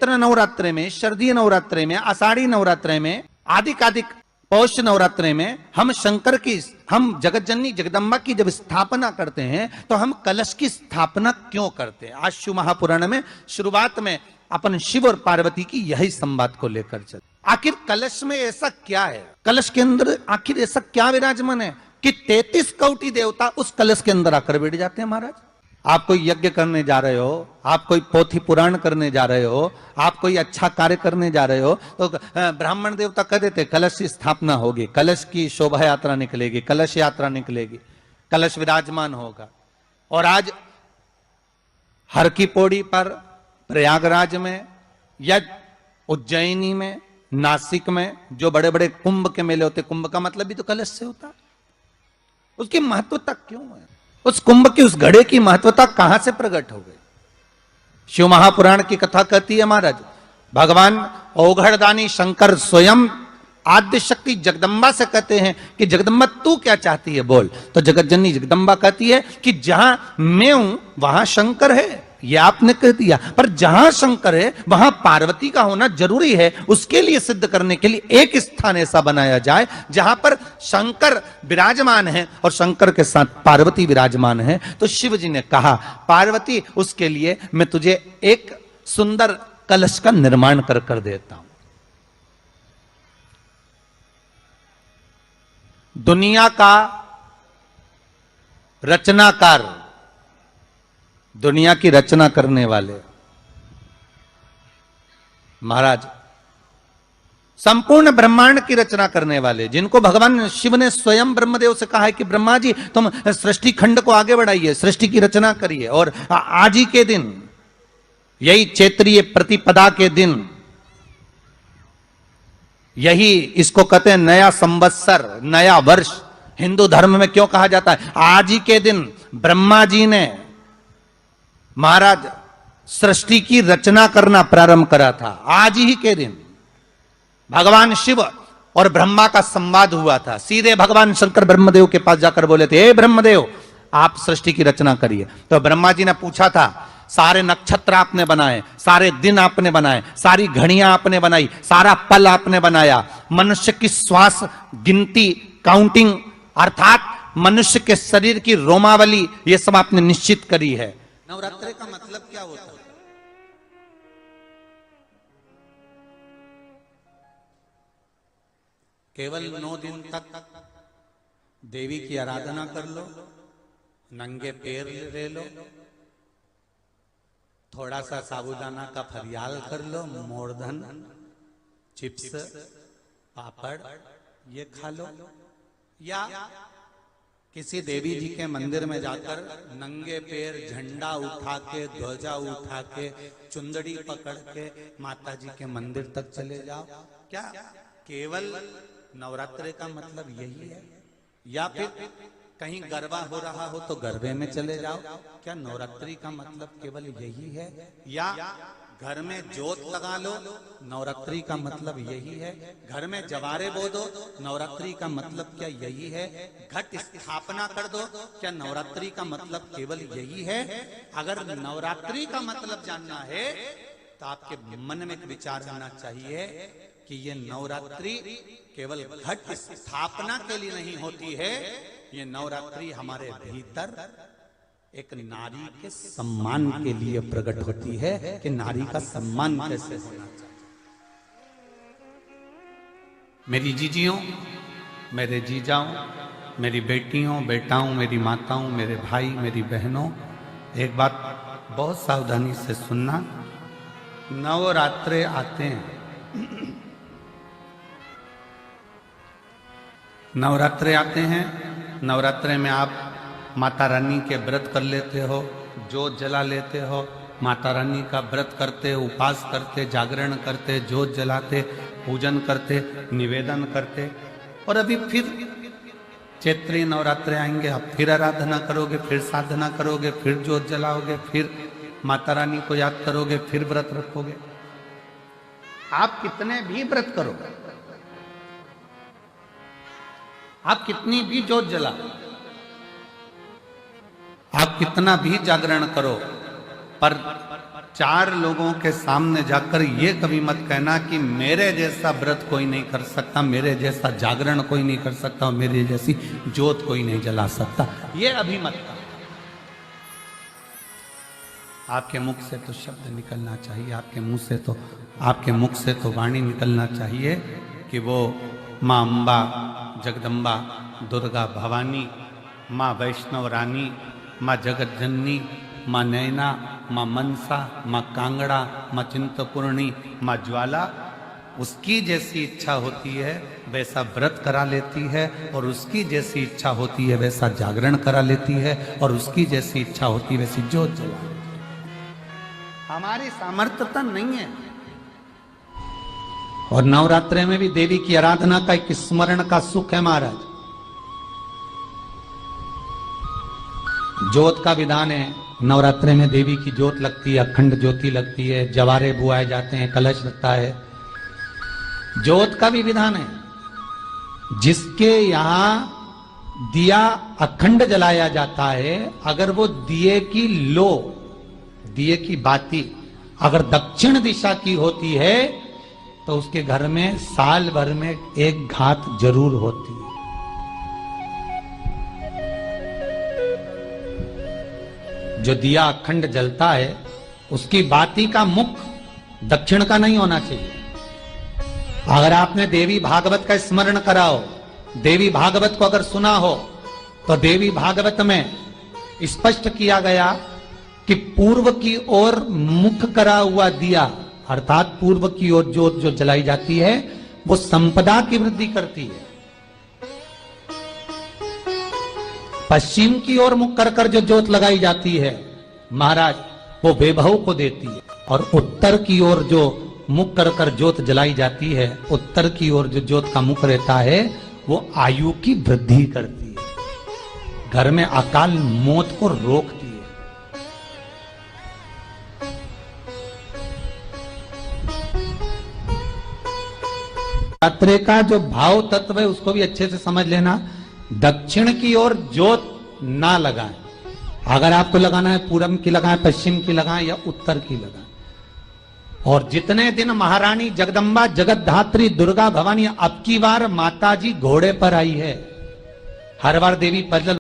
चैत्र नवरात्रे में, शरदीय नवरात्रे में, आषाढ़ी नवरात्रे में, आदिक पौष नवरात्रे में हम जगत जननी जगदम्बा की जब स्थापना करते हैं तो हम कलश की स्थापना क्यों करते हैं? आज शिव महापुराण में शुरुआत में अपन शिव और पार्वती की यही संवाद को लेकर चल। आखिर कलश में ऐसा क्या है? कलश के अंदर आखिर ऐसा क्या विराजमान है कि 33 कोटि देवता उस कलश के अंदर आकर बैठ जाते हैं? महाराज, आप कोई यज्ञ करने जा रहे हो, आप कोई पोथी पुराण करने जा रहे हो, आप कोई अच्छा कार्य करने जा रहे हो, तो ब्राह्मण देवता कह देते कलश की स्थापना होगी, कलश की शोभा यात्रा निकलेगी, कलश यात्रा निकलेगी, कलश विराजमान होगा। और आज हर की पौड़ी पर, प्रयागराज में या उज्जैनी में, नासिक में जो बड़े बड़े कुंभ के मेले होते, कुंभ का मतलब भी तो कलश से होता। उसकी महत्वता क्यों है? उस कुंभ की, उस घड़े की महत्वता कहां से प्रकट हो गई? शिव महापुराण की कथा कहती है महाराज, भगवान औघड़दानी शंकर स्वयं आद्य शक्ति जगदम्बा से कहते हैं कि जगदम्बा तू क्या चाहती है बोल। तो जगत जननी जगदम्बा कहती है कि जहां मैं हूं वहां शंकर है। ये आपने कह दिया, पर जहां शंकर है वहां पार्वती का होना जरूरी है। उसके लिए सिद्ध करने के लिए एक स्थान ऐसा बनाया जाए जहां पर शंकर विराजमान है और शंकर के साथ पार्वती विराजमान है। तो शिव जी ने कहा, पार्वती उसके लिए मैं तुझे एक सुंदर कलश का निर्माण कर देता हूं। दुनिया का रचनाकार, दुनिया की रचना करने वाले महाराज, संपूर्ण ब्रह्मांड की रचना करने वाले, जिनको भगवान शिव ने स्वयं ब्रह्मदेव से कहा है कि ब्रह्मा जी तुम सृष्टि खंड को आगे बढ़ाइए, सृष्टि की रचना करिए। और आज ही के दिन, यही चैत्रीय प्रतिपदा के दिन, यही इसको कहते हैं नया संवत्सर, नया वर्ष। हिंदू धर्म में क्यों कहा जाता है? आज ही के दिन ब्रह्मा जी ने महाराज सृष्टि की रचना करना प्रारंभ करा था। आज ही के दिन भगवान शिव और ब्रह्मा का संवाद हुआ था। सीधे भगवान शंकर ब्रह्मदेव के पास जाकर बोले थे, हे ब्रह्मदेव आप सृष्टि की रचना करिए। तो ब्रह्मा जी ने पूछा था, सारे नक्षत्र आपने बनाए, सारे दिन आपने बनाए, सारी घड़ियां आपने बनाई, सारा पल आपने बनाया, मनुष्य की श्वास गिनती, काउंटिंग, अर्थात मनुष्य के शरीर की रोमावली, ये सब आपने निश्चित करी है। नवरात्रि का मतलब क्या होता है? केवल 9 दिन तक देवी की आराधना कर लो, नंगे पैर ले लो, थोड़ा सा साबूदाना का फरियाल कर लो, मोरधन, चिप्स, पापड़ ये खा लो, या किसी देवी जी के मंदिर में जाकर नंगे पैर झंडा उठा के, ध्वजा उठा के, चुंदड़ी पकड़ के माता जी के मंदिर तक चले जाओ। क्या केवल नवरात्रि का मतलब यही है? या फिर कहीं गरबा हो रहा हो तो गरबे में चले जाओ? क्या नवरात्रि का मतलब केवल यही है? या घर में जोत लगा लो, नवरात्रि का मतलब यही है? घर में जवारे बो दो, नवरात्रि का मतलब क्या यही है? घट स्थापना कर दो, क्या नवरात्रि का मतलब केवल यही है? अगर नवरात्रि का मतलब जानना है तो आपके मन में एक विचार आना चाहिए कि ये नवरात्रि केवल घट स्थापना के लिए नहीं होती है, ये नवरात्रि हमारे भीतर एक नारी के सम्मान के लिए प्रकट होती है कि नारी का सम्मान कैसे होना चाहिए। मेरी जीजियों, मेरे जीजाओं, मेरी बेटियों, बेटाओं, मेरी माताओं, मेरे भाई, मेरी बहनों, एक बात बहुत सावधानी से सुनना। नवरात्रे आते हैं, नवरात्रे आते हैं, नवरात्रे में आप माता रानी के व्रत कर लेते हो, जोत जला लेते हो, माता रानी का व्रत करते, उपवास करते, जागरण करते, जोत जलाते, पूजन करते, निवेदन करते, और अभी फिर चैत्रीय नवरात्रे आएंगे, आप फिर आराधना करोगे, फिर साधना करोगे, फिर जोत जलाओगे, फिर माता रानी को याद करोगे, फिर व्रत रखोगे। आप कितने भी व्रत करो, आप कितनी भी जोत जलाओ, आप कितना भी जागरण करो, पर 4 लोगों के सामने जाकर ये कभी मत कहना कि मेरे जैसा व्रत कोई नहीं कर सकता, मेरे जैसा जागरण कोई नहीं कर सकता और मेरे जैसी ज्योत कोई नहीं जला सकता। ये अभी मत कहो। आपके मुख से तो शब्द निकलना चाहिए, आपके मुख से तो वाणी निकलना चाहिए कि वो माँ अम्बा, जगदम्बा, दुर्गा भवानी, माँ वैष्णव रानी, माँ जगत जननी, माँ नैना, माँ मनसा, माँ कांगड़ा, माँ चिंतपूर्णी, माँ ज्वाला, उसकी जैसी इच्छा होती है वैसा व्रत करा लेती है, और उसकी जैसी इच्छा होती है वैसा जागरण करा लेती है, और उसकी जैसी इच्छा होती है वैसी ज्योत जला लेती है। हमारी सामर्थ्यता नहीं है। और नवरात्रि में भी देवी की आराधना का एक स्मरण का सुख है महाराज। ज्योत का विधान है, नवरात्रि में देवी की ज्योत लगती है, अखंड ज्योति लगती है, जवारे बुआए जाते हैं, कलश लगता है। ज्योत का भी विधान है। जिसके यहां दिया अखंड जलाया जाता है, अगर वो दिए की लो, दिए की बाती अगर दक्षिण दिशा की होती है तो उसके घर में साल भर में एक घात जरूर होती है। जो दिया अखंड जलता है उसकी बाती का मुख दक्षिण का नहीं होना चाहिए। अगर आपने देवी भागवत का स्मरण कराओ, देवी भागवत को अगर सुना हो, तो देवी भागवत में स्पष्ट किया गया कि पूर्व की ओर मुख करा हुआ दिया, अर्थात पूर्व की ओर ज्योत जो जलाई जाती है वो संपदा की वृद्धि करती है। पश्चिम की ओर मुख कर कर जो ज्योत लगाई जाती है महाराज, वो वैभव को देती है। और उत्तर की ओर जो मुख कर कर ज्योत जलाई जाती है, उत्तर की ओर जो ज्योत का मुख रहता है वो आयु की वृद्धि करती है, घर में अकाल मौत को रोकती है। नवरात्रि का जो भाव तत्व है उसको भी अच्छे से समझ लेना। दक्षिण की ओर ज्योत ना लगाएं। अगर आपको लगाना है पूरब की लगाएं, पश्चिम की लगाएं या उत्तर की लगाएं। और जितने दिन महारानी जगदम्बा जगतधात्री दुर्गा भवानी, अब की बार माताजी घोड़े पर आई है, हर बार देवी पैदल